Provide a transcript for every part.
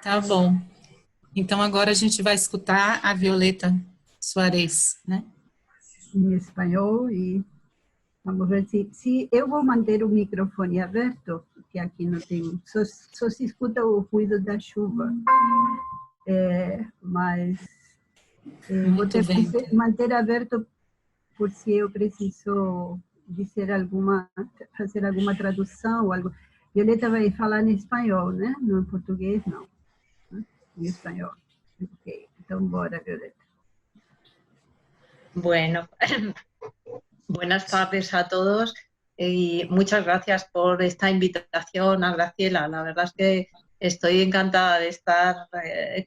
Tá bom. Então agora a gente vai escutar a Violeta Soares, né? Em espanhol e vamos ver se eu vou manter o microfone aberto, porque aqui não tem, só se escuta o ruído da chuva, mas vou Muito ter bem. que manter aberto por se eu preciso dizer fazer alguma tradução ou algo. Violeta vai falar em espanhol, né? Não em português, não. Em espanhol. Ok, então bora, Violeta. Bueno, buenas tardes a todos y muchas gracias por esta invitación a Graciela. La verdad es que estoy encantada de estar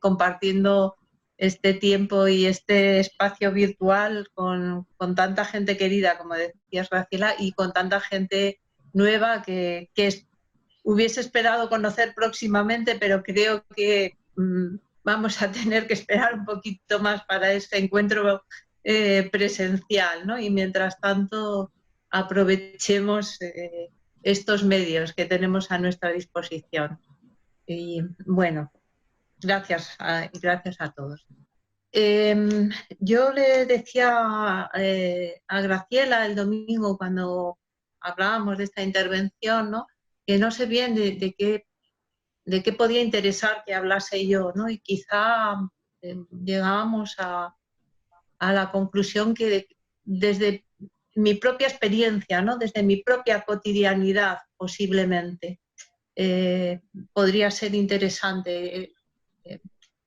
compartiendo este tiempo y este espacio virtual con tanta gente querida, como decías, Graciela, y con tanta gente nueva que hubiese esperado conocer próximamente, pero creo que vamos a tener que esperar un poquito más para ese encuentro presencial, ¿no? Y mientras tanto aprovechemos estos medios que tenemos a nuestra disposición. Y bueno, gracias a todos. Yo le decía a Graciela el domingo cuando hablábamos de esta intervención, ¿no?, que no sé bien de qué podía interesar que hablase yo, ¿no? Y quizá llegábamos a la conclusión que desde mi propia experiencia, ¿no?, desde mi propia cotidianidad posiblemente, podría ser interesante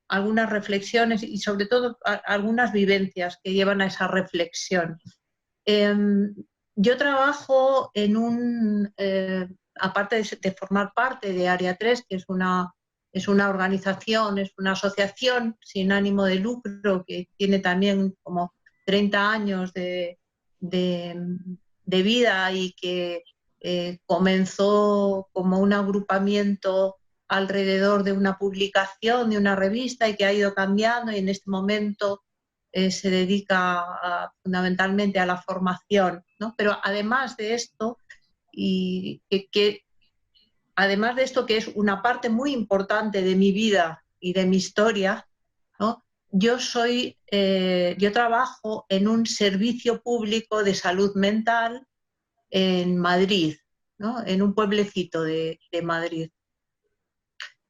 algunas reflexiones y sobre todo algunas vivencias que llevan a esa reflexión. Yo trabajo en aparte de formar parte de Área 3, que es una organización, es una asociación sin ánimo de lucro que tiene también como 30 años de vida y que comenzó como un agrupamiento alrededor de una publicación, de una revista, y que ha ido cambiando, y en este momento se dedica fundamentalmente a la formación, ¿no? Pero además de esto, además de esto, que es una parte muy importante de mi vida y de mi historia, ¿no?, yo trabajo en un servicio público de salud mental en Madrid, ¿no?, en un pueblecito de Madrid.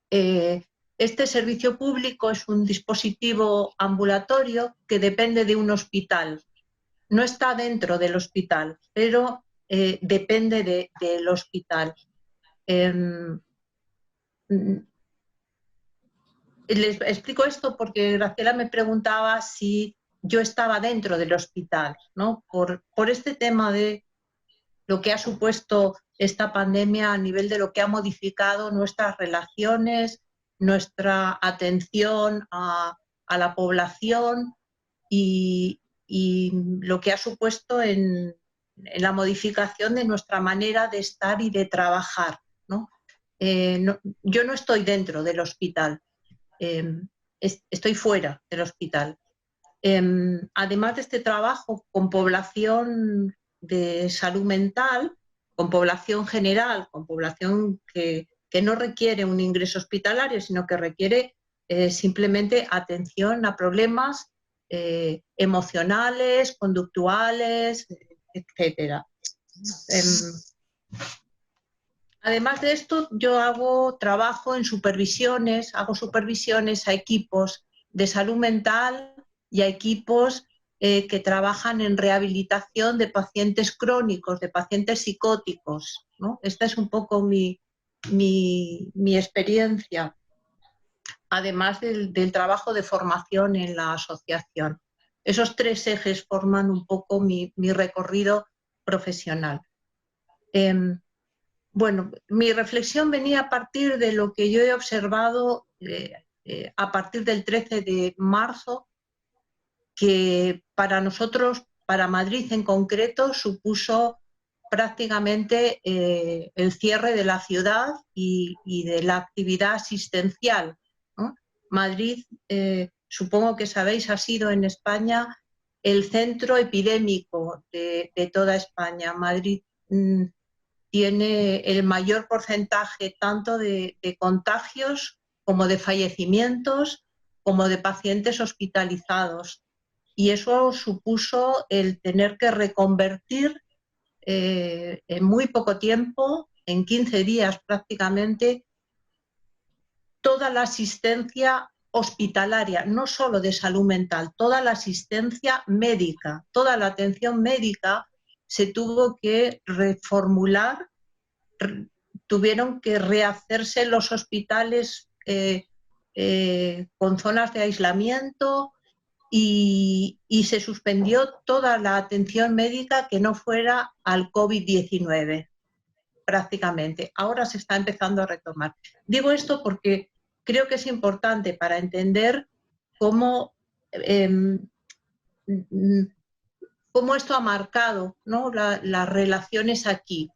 Este servicio público es un dispositivo ambulatorio que depende de un hospital. No está dentro del hospital, pero depende del hospital. Les explico esto porque Graciela me preguntaba si yo estaba dentro del hospital, ¿no?, por este tema de lo que ha supuesto esta pandemia a nivel de lo que ha modificado nuestras relaciones, nuestra atención a la población y lo que ha supuesto en la modificación de nuestra manera de estar y de trabajar, ¿no? Yo no estoy dentro del hospital, estoy fuera del hospital. Además de este trabajo con población de salud mental, con población general, con población que no requiere un ingreso hospitalario, sino que requiere simplemente atención a problemas emocionales, conductuales, etc. Además de esto, yo hago supervisiones a equipos de salud mental y a equipos que trabajan en rehabilitación de pacientes crónicos, de pacientes psicóticos, ¿no? Esta es un poco mi experiencia, además del trabajo de formación en la asociación. Esos tres ejes forman un poco mi recorrido profesional. Bueno, mi reflexión venía a partir de lo que yo he observado a partir del 13 de marzo, que para nosotros, para Madrid en concreto, supuso prácticamente el cierre de la ciudad y de la actividad asistencial, ¿no? Madrid, supongo que sabéis, ha sido en España el centro epidémico de toda España. Madrid tiene el mayor porcentaje tanto de contagios como de fallecimientos, como de pacientes hospitalizados. Y eso supuso el tener que reconvertir en muy poco tiempo, en 15 días prácticamente, toda la asistencia hospitalaria, no solo de salud mental, toda la asistencia médica, toda la atención médica se tuvo que reformular, tuvieron que rehacerse los hospitales con zonas de aislamiento y se suspendió toda la atención médica que no fuera al COVID-19, prácticamente. Ahora se está empezando a retomar. Digo esto porque creo que es importante para entender cómo esto ha marcado, ¿no?, las relaciones aquí.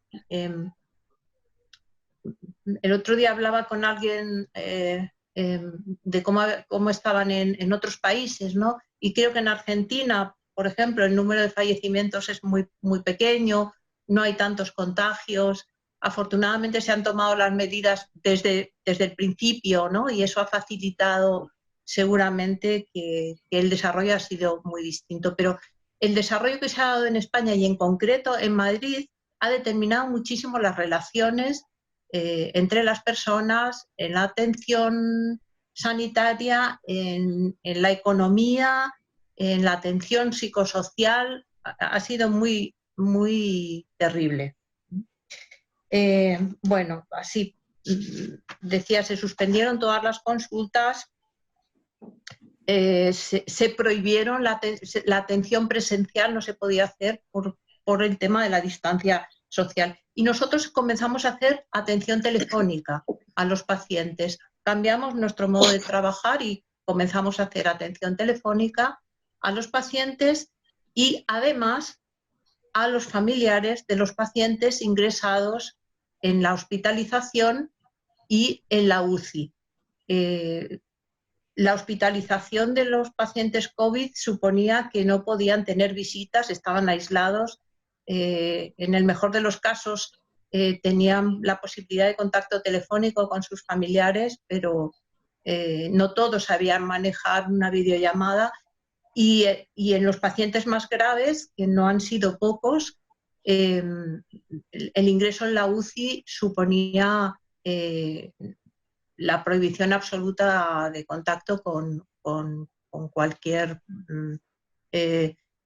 El otro día hablaba con alguien de cómo estaban en otros países, ¿no? Y creo que en Argentina, por ejemplo, el número de fallecimientos es muy, muy pequeño, no hay tantos contagios. Afortunadamente se han tomado las medidas desde el principio, ¿no? Y eso ha facilitado seguramente que el desarrollo ha sido muy distinto. Pero el desarrollo que se ha dado en España y en concreto en Madrid ha determinado muchísimo las relaciones entre las personas, en la atención sanitaria, en la economía, en la atención psicosocial. Ha sido muy, muy terrible. Bueno, así decía, se suspendieron todas las consultas, se prohibieron la atención presencial, no se podía hacer por el tema de la distancia social. Y nosotros comenzamos a hacer atención telefónica a los pacientes. Cambiamos nuestro modo de trabajar y comenzamos a hacer atención telefónica a los pacientes y además a los familiares de los pacientes ingresados en la hospitalización y en la UCI. La hospitalización de los pacientes COVID suponía que no podían tener visitas, estaban aislados. En el mejor de los casos tenían la posibilidad de contacto telefónico con sus familiares, pero no todos sabían manejar una videollamada. Y en los pacientes más graves, que no han sido pocos, el ingreso en la UCI suponía la prohibición absoluta de contacto con cualquier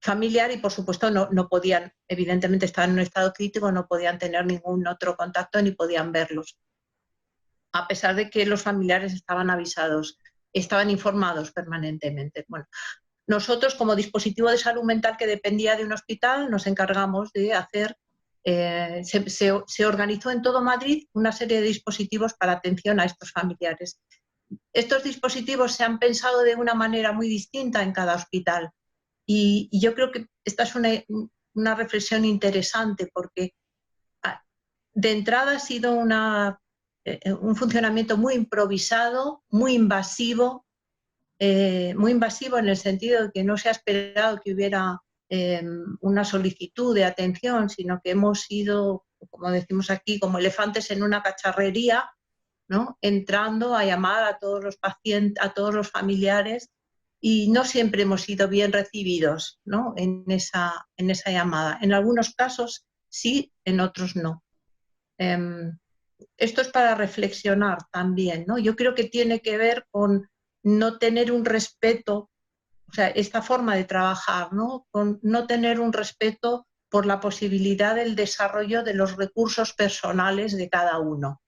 familiar y, por supuesto, no podían, evidentemente estaban en un estado crítico, no podían tener ningún otro contacto ni podían verlos, a pesar de que los familiares estaban avisados, estaban informados permanentemente. Bueno, nosotros, como dispositivo de salud mental que dependía de un hospital, nos encargamos de hacer, se organizó en todo Madrid una serie de dispositivos para atención a estos familiares. Estos dispositivos se han pensado de una manera muy distinta en cada hospital. Y yo creo que esta es una reflexión interesante porque de entrada ha sido un funcionamiento muy improvisado, muy invasivo en el sentido de que no se ha esperado que hubiera una solicitud de atención, sino que hemos sido, como decimos aquí, como elefantes en una cacharrería, ¿no?, entrando a llamar a todos los pacientes, a todos los familiares, y no siempre hemos sido bien recibidos, ¿no?, en esa llamada. En algunos casos sí, en otros no. Esto es para reflexionar también, ¿no? Yo creo que tiene que ver con no tener un respeto, o sea, esta forma de trabajar, ¿no?, con no tener un respeto por la posibilidad del desarrollo de los recursos personales de cada uno,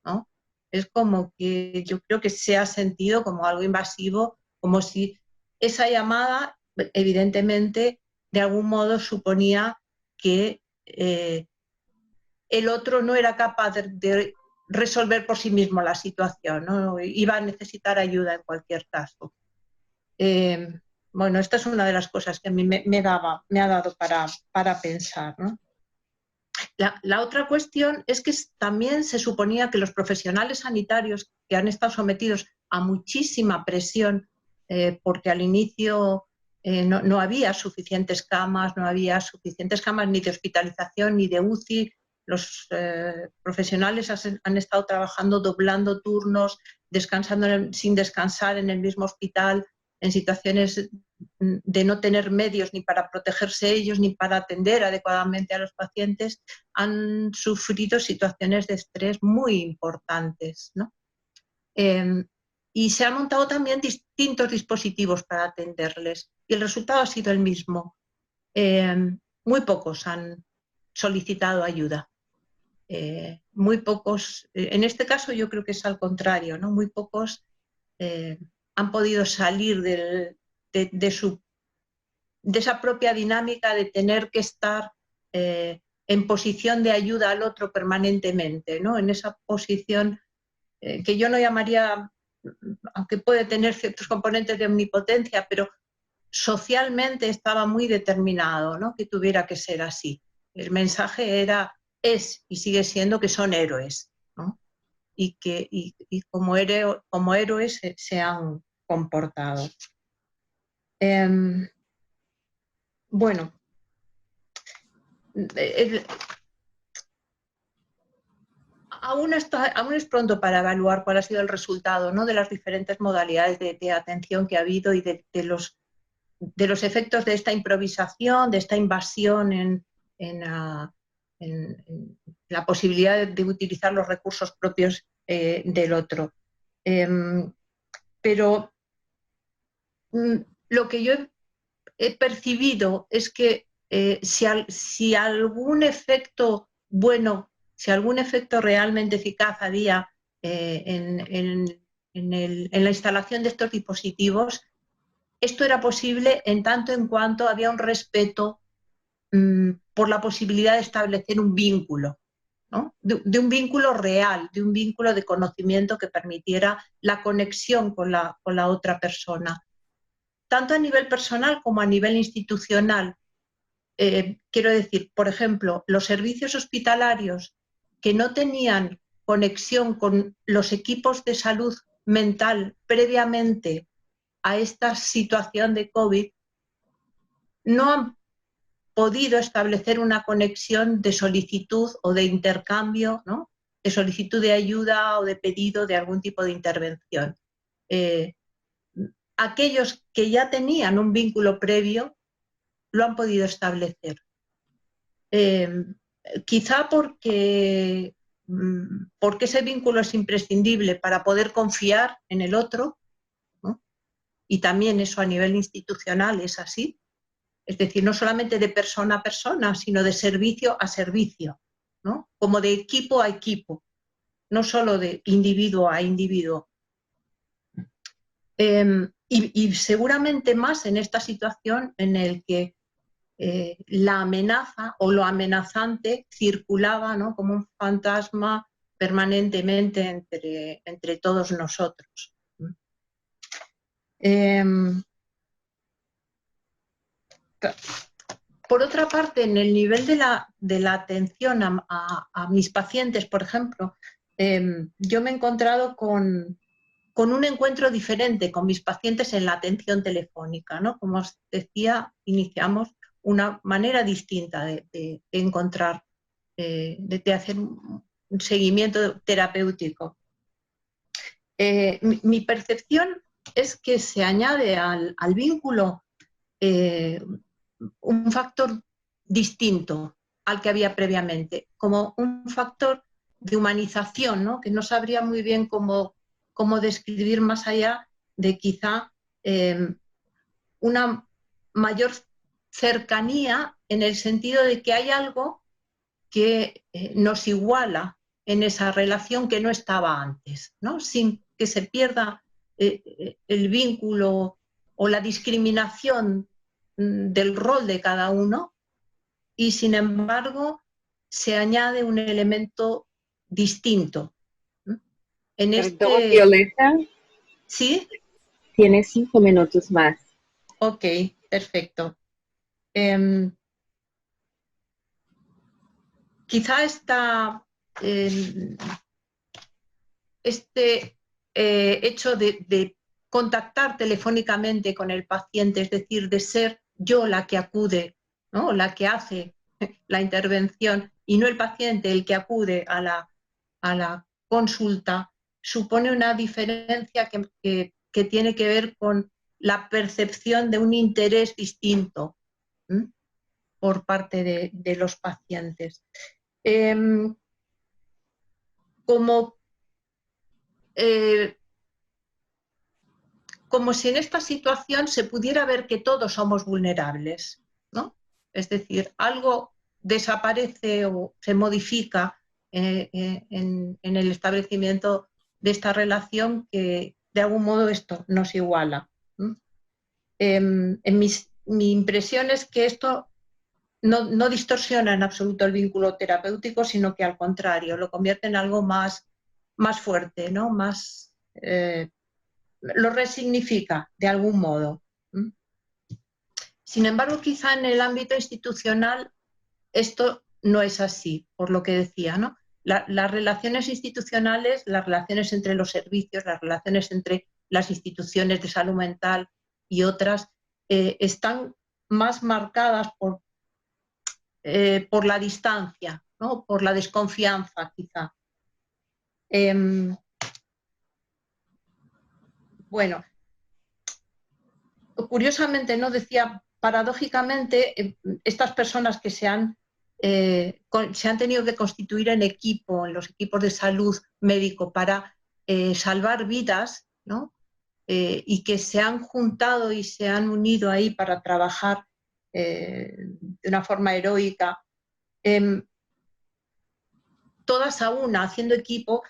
¿no? Es como que yo creo que se ha sentido como algo invasivo, como si esa llamada, evidentemente, de algún modo suponía que el otro no era capaz de resolver por sí mismo la situación, ¿no? Iba a necesitar ayuda en cualquier caso. Bueno, esta es una de las cosas que a mí me ha dado para pensar, ¿no? La otra cuestión es que también se suponía que los profesionales sanitarios que han estado sometidos a muchísima presión, porque al inicio no había suficientes camas, ni de hospitalización ni de UCI, los profesionales han estado trabajando doblando turnos, descansando sin descansar en el mismo hospital, en situaciones de no tener medios ni para protegerse ellos ni para atender adecuadamente a los pacientes, han sufrido situaciones de estrés muy importantes, ¿no? Y se han montado también distintos dispositivos para atenderles y el resultado ha sido el mismo. Muy pocos han solicitado ayuda. Muy pocos, en este caso yo creo que es al contrario, ¿no? Muy pocos han podido salir de esa propia dinámica de tener que estar en posición de ayuda al otro permanentemente, ¿no? En esa posición que yo no llamaría, aunque puede tener ciertos componentes de omnipotencia, pero socialmente estaba muy determinado, ¿no? Que tuviera que ser así. El mensaje es y sigue siendo que son héroes, ¿no? Y que como héroes se han comportado. Bueno, aún es pronto para evaluar cuál ha sido el resultado, ¿no? De las diferentes modalidades de atención que ha habido y de los efectos de esta improvisación, de esta invasión en la posibilidad de utilizar los recursos propios del otro. Pero lo que yo he percibido es que si algún efecto bueno, si algún efecto realmente eficaz había en la instalación de estos dispositivos, esto era posible en tanto en cuanto había un respeto por la posibilidad de establecer un vínculo, ¿no? De un vínculo real, de un vínculo de conocimiento que permitiera la conexión con la otra persona. Tanto a nivel personal como a nivel institucional. Quiero decir, por ejemplo, los servicios hospitalarios que no tenían conexión con los equipos de salud mental previamente a esta situación de COVID, no han podido establecer una conexión de solicitud o de intercambio, ¿no? De solicitud de ayuda o de pedido de algún tipo de intervención. Aquellos que ya tenían un vínculo previo lo han podido establecer. Quizá porque ese vínculo es imprescindible para poder confiar en el otro, ¿no? Y también eso a nivel institucional es así. Es decir, no solamente de persona a persona, sino de servicio a servicio, ¿no? Como de equipo a equipo, no solo de individuo a individuo. Y seguramente más en esta situación en el que la amenaza o lo amenazante circulaba, ¿no? Como un fantasma permanentemente entre todos nosotros. Por otra parte, en el nivel de la atención a mis pacientes, por ejemplo, yo me he encontrado con un encuentro diferente con mis pacientes en la atención telefónica, ¿no? Como os decía, iniciamos una manera distinta de encontrar, de hacer un seguimiento terapéutico. Mi percepción es que se añade al vínculo un factor distinto al que había previamente, como un factor de humanización, ¿no? Que no sabría muy bien cómo describir más allá de quizá una mayor cercanía en el sentido de que hay algo que nos iguala en esa relación que no estaba antes, ¿no? Sin que se pierda el vínculo o la discriminación del rol de cada uno, y sin embargo se añade un elemento distinto. Perdón, Violeta. ¿Sí? Tienes 5 minutos más. Ok, perfecto. Quizá este hecho de contactar telefónicamente con el paciente, es decir, de ser yo la que acude, ¿no? La que hace la intervención y no el paciente el que acude a la consulta, supone una diferencia que tiene que ver con la percepción de un interés distinto por parte de los pacientes. Como si en esta situación se pudiera ver que todos somos vulnerables, ¿no? Es decir, algo desaparece o se modifica en el establecimiento de esta relación que de algún modo esto nos iguala. Mi impresión es que esto no distorsiona en absoluto el vínculo terapéutico, sino que al contrario, lo convierte en algo más fuerte, ¿no? Lo resignifica de algún modo. Sin embargo, quizá en el ámbito institucional esto no es así, por lo que decía, ¿no? Las relaciones institucionales, las relaciones entre los servicios, las relaciones entre las instituciones de salud mental y otras, están más marcadas por la distancia, ¿no? Por la desconfianza, quizá. Bueno, curiosamente, ¿no? Decía, paradójicamente, estas personas que se han tenido que constituir en equipo, en los equipos de salud médico para salvar vidas, ¿no? Y que se han juntado y se han unido ahí para trabajar de una forma heroica, todas a una, haciendo equipo,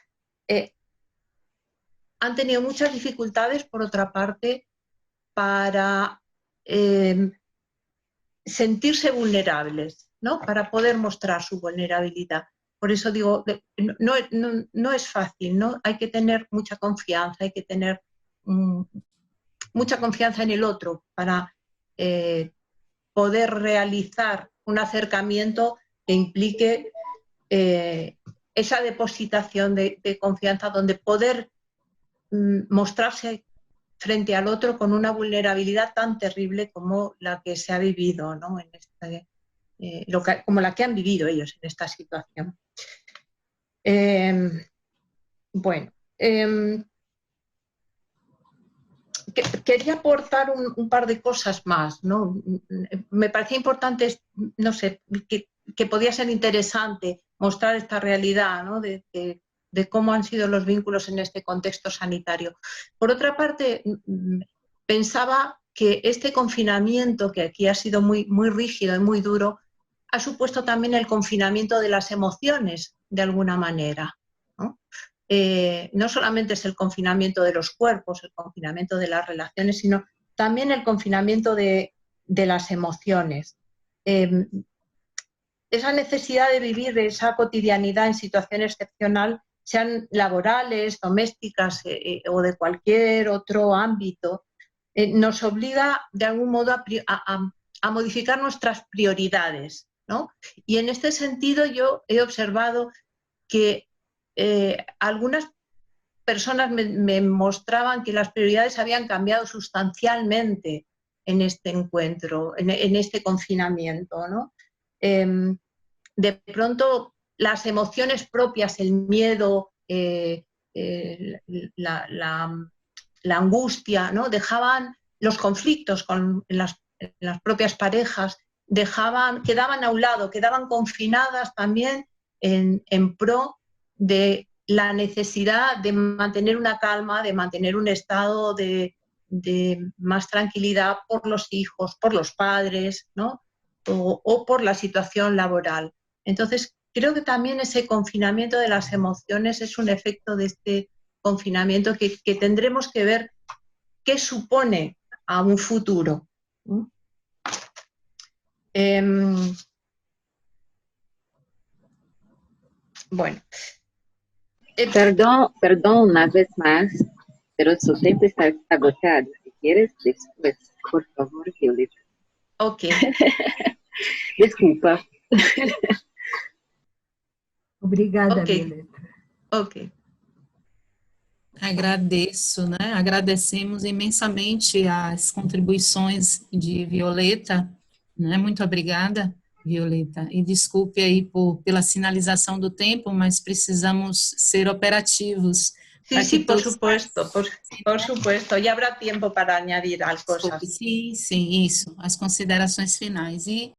han tenido muchas dificultades, por otra parte, para sentirse vulnerables, ¿no? Para poder mostrar su vulnerabilidad. Por eso digo, no es fácil, ¿no? Hay que tener mucha confianza, hay que tener mucha confianza en el otro para poder realizar un acercamiento que implique esa depositación de confianza, donde poder mostrarse frente al otro con una vulnerabilidad tan terrible como la que se ha vivido, ¿no? Como la que han vivido ellos en esta situación. Bueno, quería aportar un par de cosas más, ¿no? Me parecía importante, no sé, que podía ser interesante mostrar esta realidad, ¿no? De cómo han sido los vínculos en este contexto sanitario. Por otra parte, pensaba que este confinamiento, que aquí ha sido muy, muy rígido y muy duro, ha supuesto también el confinamiento de las emociones, de alguna manera, ¿no? No solamente es el confinamiento de los cuerpos, el confinamiento de las relaciones, sino también el confinamiento de las emociones. Esa necesidad de vivir esa cotidianidad en situación excepcional, sean laborales, domésticas o de cualquier otro ámbito, nos obliga de algún modo a modificar nuestras prioridades, ¿no? Y en este sentido yo he observado que algunas personas me mostraban que las prioridades habían cambiado sustancialmente en este encuentro, en este confinamiento, ¿no? De pronto las emociones propias, el miedo, la angustia, ¿no? Dejaban los conflictos en las propias parejas, quedaban a un lado, quedaban confinadas también en pro de la necesidad de mantener una calma, de mantener un estado de más tranquilidad por los hijos, por los padres, ¿no? O por la situación laboral. Entonces, creo que también ese confinamiento de las emociones es un efecto de este confinamiento que tendremos que ver qué supone a un futuro. Bueno. Perdón una vez más, pero su tiempo está agotado. Si quieres, después, por favor, Violeta. Ok. Desculpa. Obrigada, Okay. Violeta. Ok. Agradeço, né? Agradecemos imensamente as contribuições de Violeta, né? Muito obrigada. Violeta. E desculpe aí pela sinalização do tempo, mas precisamos ser operativos. Sí, sí, por supuesto, por supuesto. E habrá tempo para añadir cosas. Sim, sim, isso. As considerações finais. E